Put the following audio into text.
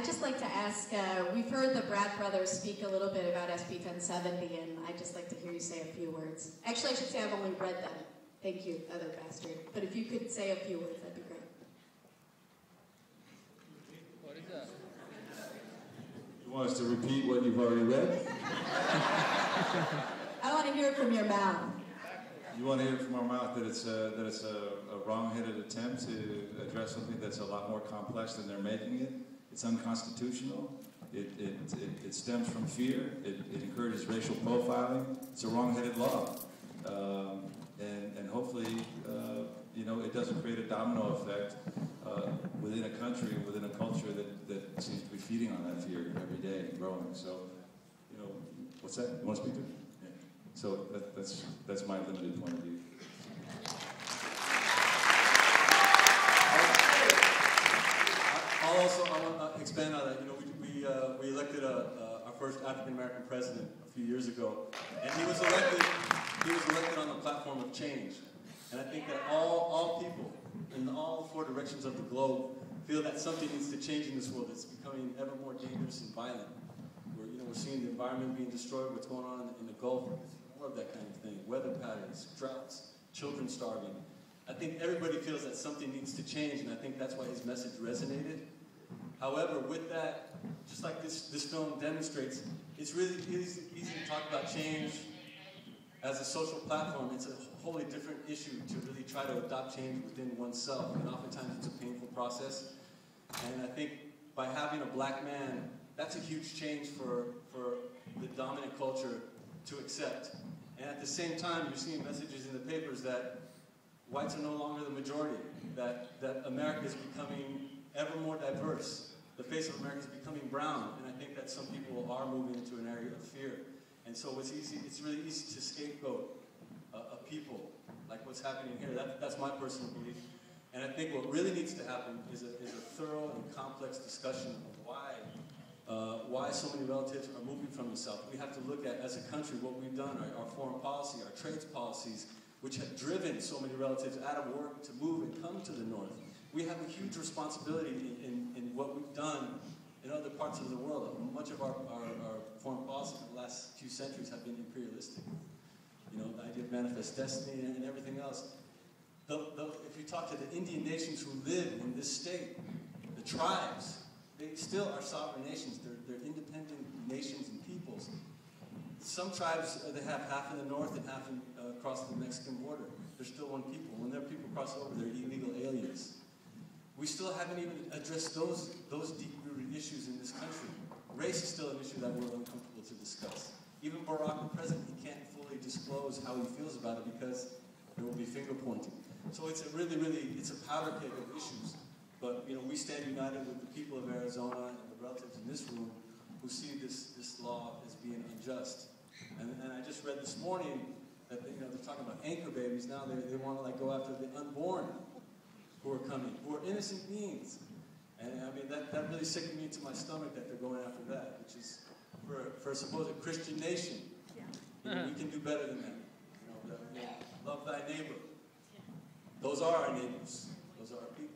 I'd just like to ask, we've heard the Bratt brothers speak a little bit about SB 1070, and I'd just like to hear you say a few words. Actually, I should say I've only read them. Thank you, other bastard. But if you could say a few words, that'd be great. What is that? You want us to repeat what you've already read? I want to hear it from your mouth. You want to hear from our mouth that it's a wrong-headed attempt to address something that's a lot more complex than they're making it. It's unconstitutional. It stems from fear. It encourages racial profiling. It's a wrong-headed law, and hopefully, you know, it doesn't create a domino effect within a country, within a culture that seems to be feeding on that fear every day and growing. So, you know, what's that? You want to speak to it? Yeah. So that's my limited point of view. I want to expand on that. You know, we elected our first African American president a few years ago, and he was elected on the platform of change. And I think that all people in all four directions of the globe feel that something needs to change in this world. It's becoming ever more dangerous and violent. We're seeing the environment being destroyed. What's going on in the Gulf? More of that kind of thing. Weather patterns, droughts, children starving. I think everybody feels that something needs to change, and I think that's why his message resonated. However, with that, just like this film demonstrates, it's really easy to talk about change as a social platform. It's a wholly different issue to really try to adopt change within oneself, and oftentimes it's a painful process. And I think by having a black man, that's a huge change for the dominant culture to accept. And at the same time, you're seeing messages in the papers that whites are no longer the majority, that America is becoming ever more diverse. The face of America is becoming brown, and I think that some people are moving into an area of fear. And so it's really easy to scapegoat a people, like what's happening here. That's my personal belief. And I think what really needs to happen is a thorough and complex discussion of why so many relatives are moving from the South. We have to look at, as a country, what we've done, our foreign policy, our trades policies, which have driven so many relatives out of work to move and come to the North. We have a huge responsibility in what we've done in other parts of the world. Much of our foreign policy for the last few centuries have been imperialistic. You know, the idea of manifest destiny and everything else. If you talk to the Indian nations who live in this state, the tribes, they still are sovereign nations. They're independent nations and peoples. Some tribes, they have half in the north and half across the Mexican border. They're still one people. When their people cross over, they're illegal aliens. We still haven't even addressed those deep-rooted issues in this country. Race is still an issue that we're uncomfortable to discuss. Even Barack, the president, he can't fully disclose how he feels about it because there will be finger-pointing. So it's it's a powder keg of issues. But, you know, we stand united with the people of Arizona and the relatives in this room who see this law as being unjust. And I just read this morning that they're talking about anchor babies. Now they want to go after the unborn who are coming, who are innocent beings. And I mean, that really sickened me to my stomach that they're going after that, which is for a supposed Christian nation. Yeah. We can do better than that. Love thy neighbor. Those are our neighbors. Those are our people.